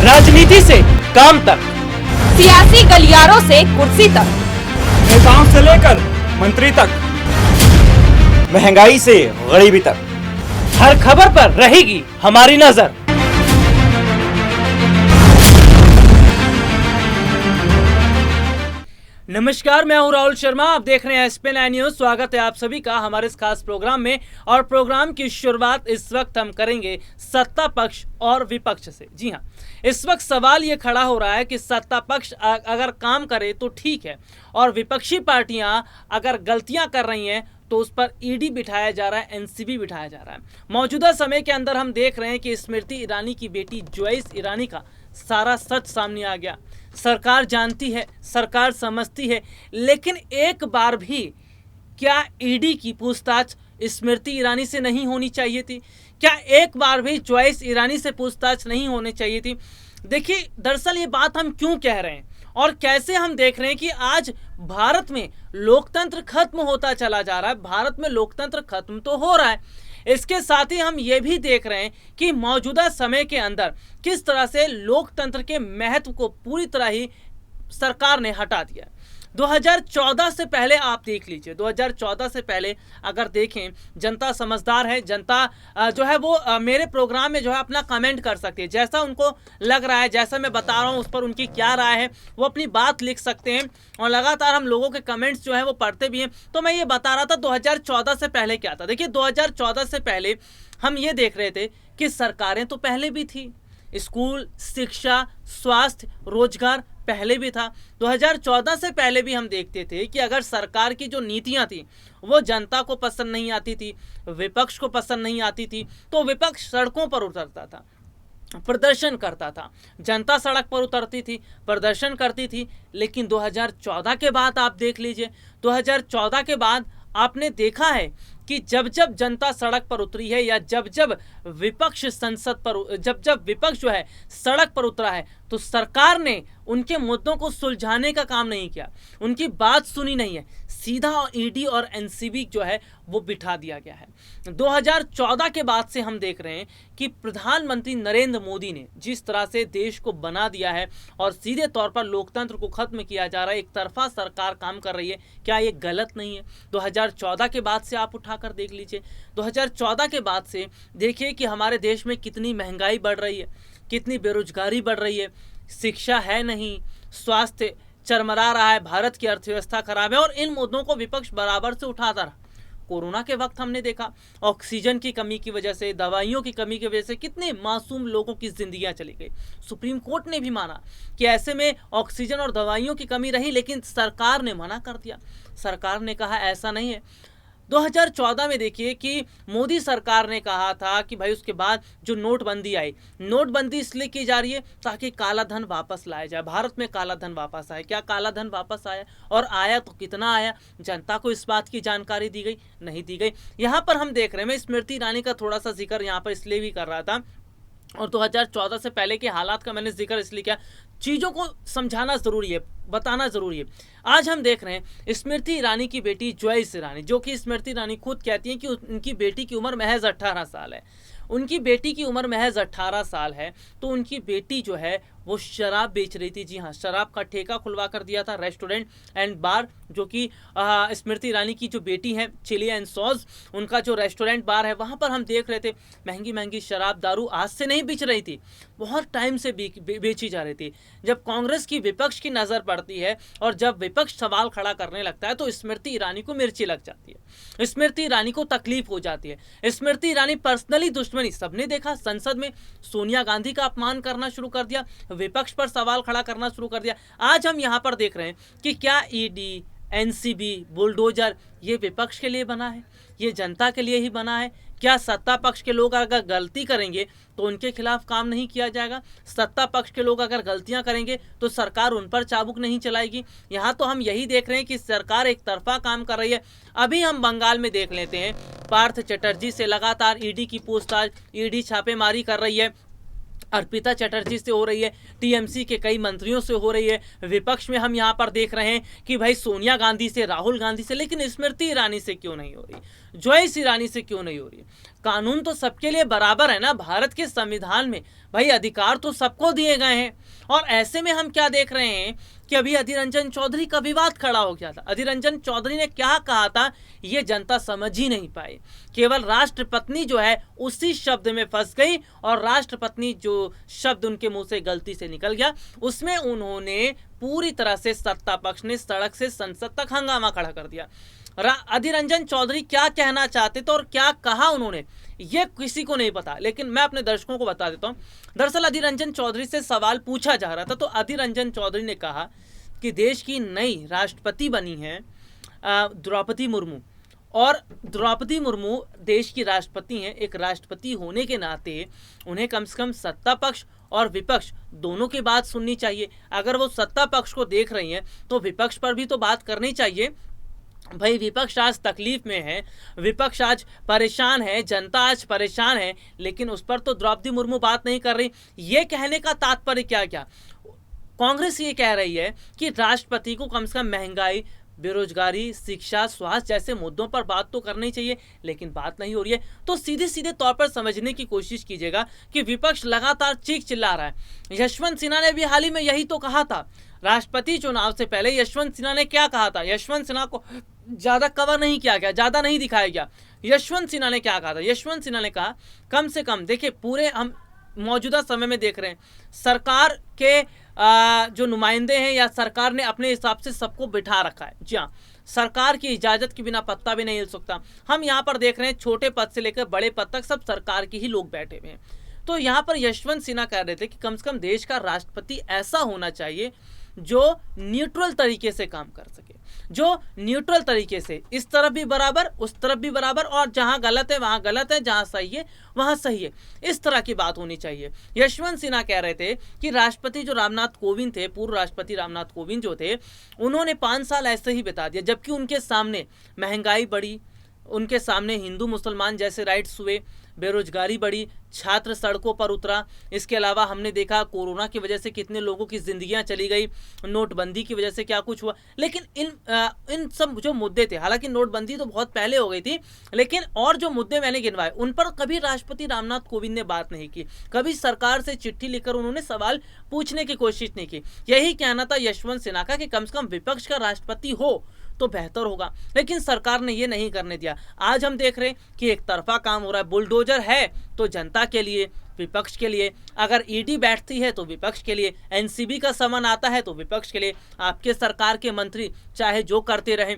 राजनीति से काम तक, सियासी गलियारों से कुर्सी तक, नेताओं से लेकर मंत्री तक, महंगाई से गरीबी तक, हर खबर पर रहेगी हमारी नजर। नमस्कार, मैं हूं राहुल शर्मा। आप देख रहे हैं SP9 न्यूज। स्वागत है आप सभी का हमारे इस खास प्रोग्राम में। और प्रोग्राम की शुरुआत इस वक्त हम करेंगे सत्ता पक्ष और विपक्ष से। जी हां, इस वक्त सवाल ये खड़ा हो रहा है कि सत्ता पक्ष अगर काम करे तो ठीक है, और विपक्षी पार्टियां अगर गलतियां कर रही हैं तो उस पर ईडी बिठाया जा रहा है, NCB बिठाया जा रहा है। मौजूदा समय के अंदर हम देख रहे हैं कि स्मृति ईरानी की बेटी ज्वाइस ईरानी का सारा सच सामने आ गया। सरकार जानती है, सरकार समझती है, लेकिन एक बार भी क्या ईडी की पूछताछ स्मृति ईरानी से नहीं होनी चाहिए थी? क्या एक बार भी ज्वाइस ईरानी से पूछताछ नहीं होनी चाहिए थी? देखिए, दरअसल ये बात हम क्यों कह रहे हैं और कैसे हम देख रहे हैं कि आज भारत में लोकतंत्र खत्म होता चला जा रहा है। भारत में लोकतंत्र खत्म तो हो रहा है, इसके साथ ही हम ये भी देख रहे हैं कि मौजूदा समय के अंदर किस तरह से लोकतंत्र के महत्व को पूरी तरह ही सरकार ने हटा दिया। 2014 से पहले आप देख लीजिए, 2014 से पहले अगर देखें, जनता समझदार है। जनता जो है वो मेरे प्रोग्राम में जो है अपना कमेंट कर सकती है, जैसा उनको लग रहा है, जैसा मैं बता रहा हूँ उस पर उनकी क्या राय है, वो अपनी बात लिख सकते हैं। और लगातार हम लोगों के कमेंट्स जो है वो पढ़ते भी हैं। तो मैं ये बता रहा था 2014 से पहले क्या था। देखिए, 2014 से पहले हम ये देख रहे थे कि सरकारें तो पहले भी थी, स्कूल, शिक्षा, स्वास्थ्य, रोजगार पहले भी था। 2014 से पहले भी हम देखते थे कि अगर सरकार की जो नीतियां थी वो जनता को पसंद नहीं आती थी, विपक्ष को पसंद नहीं आती थी, तो विपक्ष सड़कों पर उतरता था, प्रदर्शन करता था। जनता सड़क पर उतरती थी, प्रदर्शन करती थी। लेकिन 2014 के बाद आप देख लीजिए, 2014 के बाद आपने देखा है कि जब जब जनता सड़क पर उतरी है, या जब जब विपक्ष संसद पर, जब जब विपक्ष जो है सड़क पर उतरा है, तो सरकार ने उनके मुद्दों को सुलझाने का काम नहीं किया, उनकी बात सुनी नहीं है। सीधा ईडी और NCB जो है वो बिठा दिया गया है। 2014 के बाद से हम देख रहे हैं कि प्रधानमंत्री नरेंद्र मोदी ने जिस तरह से देश को बना दिया है और सीधे तौर पर लोकतंत्र को खत्म किया जा रहा है, एक तरफा सरकार काम कर रही है। क्या ये गलत नहीं है? 2014 के बाद से आप उठाकर देख लीजिए, 2014 के बाद से देखिए कि हमारे देश में कितनी महंगाई बढ़ रही है, कितनी बेरोजगारी बढ़ रही है, शिक्षा है नहीं, स्वास्थ्य चरमरा रहा है, भारत की अर्थव्यवस्था खराब है, और इन मुद्दों को विपक्ष बराबर से उठाता रहा। कोरोना के वक्त हमने देखा ऑक्सीजन की कमी की वजह से, दवाइयों की कमी की वजह से कितने मासूम लोगों की जिंदगियां चली गई। सुप्रीम कोर्ट ने भी माना कि ऐसे में ऑक्सीजन और दवाइयों की कमी रही, लेकिन सरकार ने मना कर दिया। सरकार ने कहा ऐसा नहीं है। 2014 में देखिए कि मोदी सरकार ने कहा था कि भाई उसके बाद जो नोटबंदी आई, नोटबंदी इसलिए की जा रही है ताकि काला धन वापस लाया जाए, भारत में काला धन वापस आए। क्या काला धन वापस आया? और आया तो कितना आया? जनता को इस बात की जानकारी दी गई? नहीं दी गई। यहाँ पर हम देख रहे हैं, मैं स्मृति ईरानी का थोड़ा सा जिक्र यहाँ पर इसलिए भी कर रहा था, और 2014 से पहले के हालात का मैंने जिक्र इसलिए किया, चीज़ों को समझाना ज़रूरी है, बताना ज़रूरी है। आज हम देख रहे हैं स्मृति ईरानी की बेटी ज्वाइस ईरानी, जो कि स्मृति ईरानी खुद कहती हैं कि उनकी बेटी की उम्र महज 18 साल है। उनकी बेटी की उम्र महज 18 साल है, तो उनकी बेटी जो है वो शराब बेच रही थी। जी हाँ, शराब का ठेका खुलवा कर दिया था, रेस्टोरेंट एंड बार, जो कि स्मृति ईरानी की जो बेटी है चिली एंड सॉस, उनका जो रेस्टोरेंट बार है, वहाँ पर हम देख रहे थे महंगी महंगी शराब दारू आज से नहीं बेच रही थी, बहुत टाइम से बेची जा रही थी। जब कांग्रेस की विपक्ष की नज़र पड़ती है और जब विपक्ष सवाल खड़ा करने लगता है, तो स्मृति ईरानी को मिर्ची लग जाती है, स्मृति ईरानी को तकलीफ हो जाती है। स्मृति ईरानी पर्सनली दुश्मनी, सबने देखा, संसद में सोनिया गांधी का अपमान करना शुरू कर दिया, विपक्ष पर सवाल खड़ा करना शुरू कर दिया। आज हम यहां पर देख रहे हैं कि क्या ईडी, NCB, बुलडोजर ये विपक्ष के लिए बना है? ये जनता के लिए ही बना है? क्या सत्ता पक्ष के लोग अगर गलती करेंगे तो उनके खिलाफ काम नहीं किया जाएगा? सत्ता पक्ष के लोग अगर गलतियां करेंगे तो सरकार उन पर चाबुक नहीं चलाएगी? यहाँ तो हम यही देख रहे हैं कि सरकार एक तरफा काम कर रही है। अभी हम बंगाल में देख लेते हैं, पार्थ चटर्जी से लगातार ईडी की पूछताछ, ईडी छापेमारी कर रही है, अर्पिता चटर्जी से हो रही है, टीएमसी के कई मंत्रियों से हो रही है। विपक्ष में हम यहाँ पर देख रहे हैं कि भाई सोनिया गांधी से, राहुल गांधी से, लेकिन स्मृति ईरानी से क्यों नहीं हो रही, ज्वाइस ईरानी से क्यों नहीं हो रही? कानून तो सबके लिए बराबर है ना, भारत के संविधान में भाई अधिकार तो सबको दिए गए हैं। और ऐसे में हम क्या देख रहे हैं कि अभी अधीर रंजन चौधरी का विवाद खड़ा हो गया था। अधीर रंजन चौधरी ने क्या कहा था ये जनता समझ ही नहीं पाई, केवल राष्ट्रपत्नी जो है उसी शब्द में फंस गई, और राष्ट्रपत्नी जो शब्द उनके मुंह से गलती से निकल गया उसमें उन्होंने पूरी तरह से सत्ता पक्ष ने सड़क से संसद तक हंगामा खड़ा कर दिया। अधीर रंजन चौधरी क्या कहना चाहते थे और क्या कहा उन्होंने ये किसी को नहीं पता, लेकिन मैं अपने दर्शकों को बता देता हूं। दरअसल अधीर रंजन चौधरी से सवाल पूछा जा रहा था, तो अधीर रंजन चौधरी ने कहा कि देश की नई राष्ट्रपति बनी है द्रौपदी मुर्मू, और द्रौपदी मुर्मू देश की राष्ट्रपति हैं। एक राष्ट्रपति होने के नाते उन्हें कम से कम सत्ता पक्ष और विपक्ष दोनों की बात सुननी चाहिए। अगर वो सत्ता पक्ष को देख रही हैं तो विपक्ष पर भी तो बात करनी चाहिए। भाई विपक्ष आज तकलीफ में है, विपक्ष आज परेशान है, जनता आज परेशान है, लेकिन उस पर तो द्रौपदी मुर्मू बात नहीं कर रही। ये कहने का तात्पर्य क्या कांग्रेस ये कह रही है कि राष्ट्रपति को कम से कम महंगाई, बेरोजगारी, शिक्षा, स्वास्थ्य जैसे मुद्दों पर बात तो करनी चाहिए, लेकिन बात नहीं हो रही है। तो सीधे सीधे तौर पर समझने की कोशिश कीजिएगा कि विपक्ष लगातार चीख चिल्ला रहा है। यशवंत सिन्हा ने भी हाल ही में यही तो कहा था। राष्ट्रपति चुनाव से पहले यशवंत सिन्हा ने क्या कहा था? यशवंत सिन्हा को ज्यादा कवर नहीं किया गया, ज्यादा नहीं दिखाया गया। यशवंत सिन्हा ने क्या कहा था? यशवंत सिन्हा ने कहा कम से कम देखिए, पूरे हम मौजूदा समय में देख रहे हैं सरकार के जो नुमाइंदे हैं या सरकार ने अपने हिसाब से सबको बिठा रखा है। जी हाँ, सरकार की इजाजत के बिना पत्ता भी नहीं हिल सकता। हम यहाँ पर देख रहे हैं छोटे पद से लेकर बड़े पद तक सब सरकार के ही लोग बैठे हुए हैं। तो यहाँ पर यशवंत सिन्हा कह रहे थे कि कम से कम देश का राष्ट्रपति ऐसा होना चाहिए जो न्यूट्रल तरीके से काम कर सके, जो न्यूट्रल तरीके से इस तरफ भी बराबर उस तरफ भी बराबर, और जहां गलत है वहां गलत है, जहां सही है वहां सही है, इस तरह की बात होनी चाहिए। यशवंत सिन्हा कह रहे थे कि राष्ट्रपति जो रामनाथ कोविंद थे, पूर्व राष्ट्रपति रामनाथ कोविंद जो थे, उन्होंने 5 साल ऐसे ही बिता दिया, जबकि उनके सामने महंगाई बढ़ी, उनके सामने हिंदू मुसलमान जैसे राइट्स हुए, बेरोजगारी बढ़ी, छात्र सड़कों पर उतरा। इसके अलावा हमने देखा कोरोना की वजह से कितने लोगों की जिंदगियां चली गई, नोटबंदी की वजह से क्या कुछ हुआ। लेकिन इन सब जो मुद्दे थे, हालांकि नोटबंदी तो बहुत पहले हो गई थी, लेकिन और जो मुद्दे मैंने गिनवाए उन पर कभी राष्ट्रपति रामनाथ कोविंद ने बात नहीं की, कभी सरकार से चिट्ठी लिखकर उन्होंने सवाल पूछने की कोशिश नहीं की। यही कहना था यशवंत सिन्हा का कि कम से कम विपक्ष का राष्ट्रपति हो तो बेहतर होगा, लेकिन सरकार ने ये नहीं करने दिया। आज हम देख रहे हैं कि एक तरफा काम हो रहा है। बुलडोजर है तो जनता के लिए, विपक्ष के लिए, अगर ईडी बैठती है तो विपक्ष के लिए, एनसीबी का समन आता है तो विपक्ष के लिए। आपके सरकार के मंत्री चाहे जो करते रहें,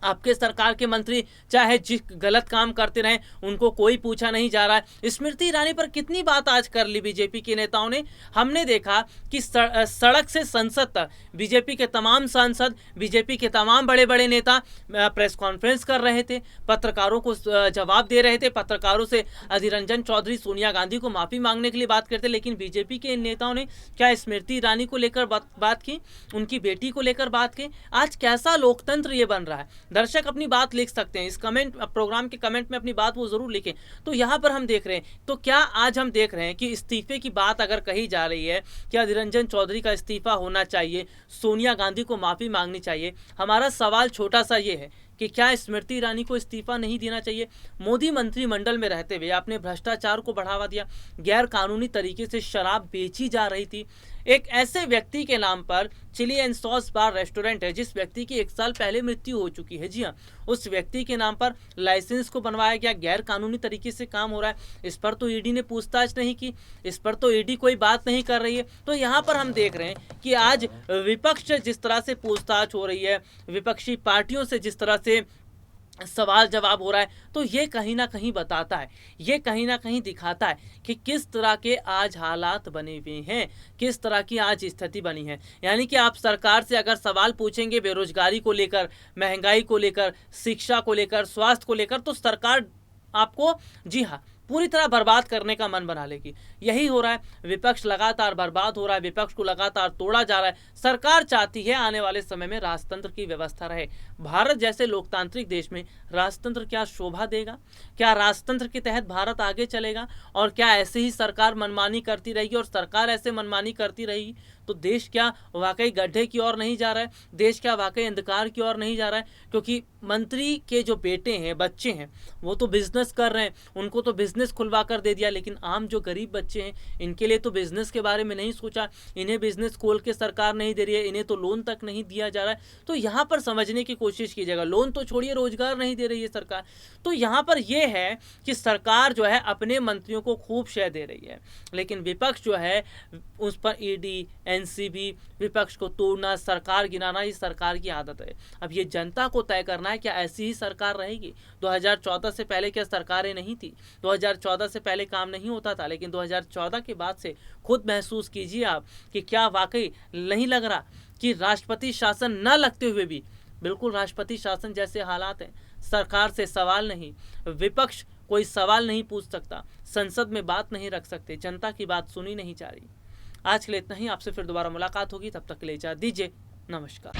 आपके सरकार के मंत्री चाहे जिस गलत काम करते रहें, उनको कोई पूछा नहीं जा रहा है। स्मृति ईरानी पर कितनी बात आज कर ली बीजेपी के नेताओं ने। हमने देखा कि सड़क से संसद तक बीजेपी के तमाम सांसद, बीजेपी के तमाम बड़े बड़े नेता प्रेस कॉन्फ्रेंस कर रहे थे, पत्रकारों को जवाब दे रहे थे। पत्रकारों से अधीर रंजन चौधरी सोनिया गांधी को माफी मांगने के लिए बात करते, लेकिन बीजेपी के नेताओं ने क्या स्मृति ईरानी को लेकर बात की, उनकी बेटी को लेकर बात की? आज कैसा लोकतंत्र ये बन रहा है। दर्शक अपनी बात लिख सकते हैं, इस कमेंट प्रोग्राम के कमेंट में अपनी बात वो जरूर लिखें। तो यहाँ पर हम देख रहे हैं, तो क्या आज हम देख रहे हैं कि इस्तीफे की बात अगर कही जा रही है कि अधीर रंजन चौधरी का इस्तीफा होना चाहिए, सोनिया गांधी को माफी मांगनी चाहिए, हमारा सवाल छोटा सा ये है कि क्या स्मृति ईरानी को इस्तीफा नहीं देना चाहिए? मोदी मंत्रिमंडल में रहते हुए आपने भ्रष्टाचार को बढ़ावा दिया, गैर कानूनी तरीके से शराब बेची जा रही थी। एक ऐसे व्यक्ति के नाम पर chili and sauce bar restaurant है जिस व्यक्ति की 1 साल पहले मृत्यु हो चुकी है। जी हाँ, उस व्यक्ति के नाम पर लाइसेंस को बनवाया गया, गैर कानूनी तरीके से काम हो रहा है। इस पर तो ईडी ने पूछताछ नहीं की, इस पर तो ईडी कोई बात नहीं कर रही है। तो यहाँ पर हम देख रहे हैं कि आज विपक्ष जिस तरह से पूछताछ हो रही है, विपक्षी पार्टियों से जिस तरह से सवाल जवाब हो रहा है, तो ये कहीं ना कहीं बताता है, ये कहीं ना कहीं दिखाता है कि किस तरह के आज हालात बने हुए हैं, किस तरह की आज स्थिति बनी है। यानी कि आप सरकार से अगर सवाल पूछेंगे बेरोजगारी को लेकर, महंगाई को लेकर, शिक्षा को लेकर, स्वास्थ्य को लेकर, तो सरकार आपको जी हाँ पूरी तरह बर्बाद करने का मन बना लेगी। यही हो रहा है, विपक्ष लगातार बर्बाद हो रहा है, विपक्ष को लगातार तोड़ा जा रहा है। सरकार चाहती है आने वाले समय में राजतंत्र की व्यवस्था रहे। भारत जैसे लोकतांत्रिक देश में राजतंत्र क्या शोभा देगा? क्या राजतंत्र के तहत भारत आगे चलेगा? और क्या ऐसे ही सरकार मनमानी करती रहेगी और सरकार ऐसे मनमानी करती रहेगी तो देश क्या वाकई गड्ढे की ओर नहीं जा रहा है, देश क्या वाकई अंधकार की ओर नहीं जा रहा है? क्योंकि मंत्री के जो बेटे हैं, बच्चे हैं, वो तो बिजनेस कर रहे हैं, उनको तो बिजनेस खुलवा कर दे दिया, लेकिन आम जो गरीब बच्चे हैं इनके लिए तो बिजनेस के बारे में नहीं सोचा, इन्हें बिजनेस खोल के सरकार नहीं दे रही है, इन्हें तो लोन तक नहीं दिया जा रहा है। तो यहाँ पर समझने की कोशिश कीजिएगा, लोन तो छोड़िए, रोजगार नहीं दे रही है सरकार। तो यहाँ पर यह है कि सरकार जो है अपने मंत्रियों को खूब शय दे रही है, लेकिन विपक्ष जो है उस पर ईडी, एनसीबी, विपक्ष को तोड़ना, सरकार गिराना, ये सरकार की आदत है। अब ये जनता को तय करना है, क्या ऐसी ही सरकार रहेगी? 2014 से पहले क्या सरकारें नहीं थी? 2014 से पहले काम नहीं होता था, लेकिन 2014 के बाद से खुद महसूस कीजिए आप कि क्या वाकई नहीं लग रहा कि राष्ट्रपति शासन न लगते हुए भी बिल्कुल राष्ट्रपति शासन जैसे हालात हैं। सरकार से सवाल नहीं, विपक्ष कोई सवाल नहीं पूछ सकता, संसद में बात नहीं रख सकते, जनता की बात सुनी नहीं जा रही। आज के लिए इतना ही, आपसे फिर दोबारा मुलाकात होगी, तब तक के लिए इजाजत दीजिए, नमस्कार।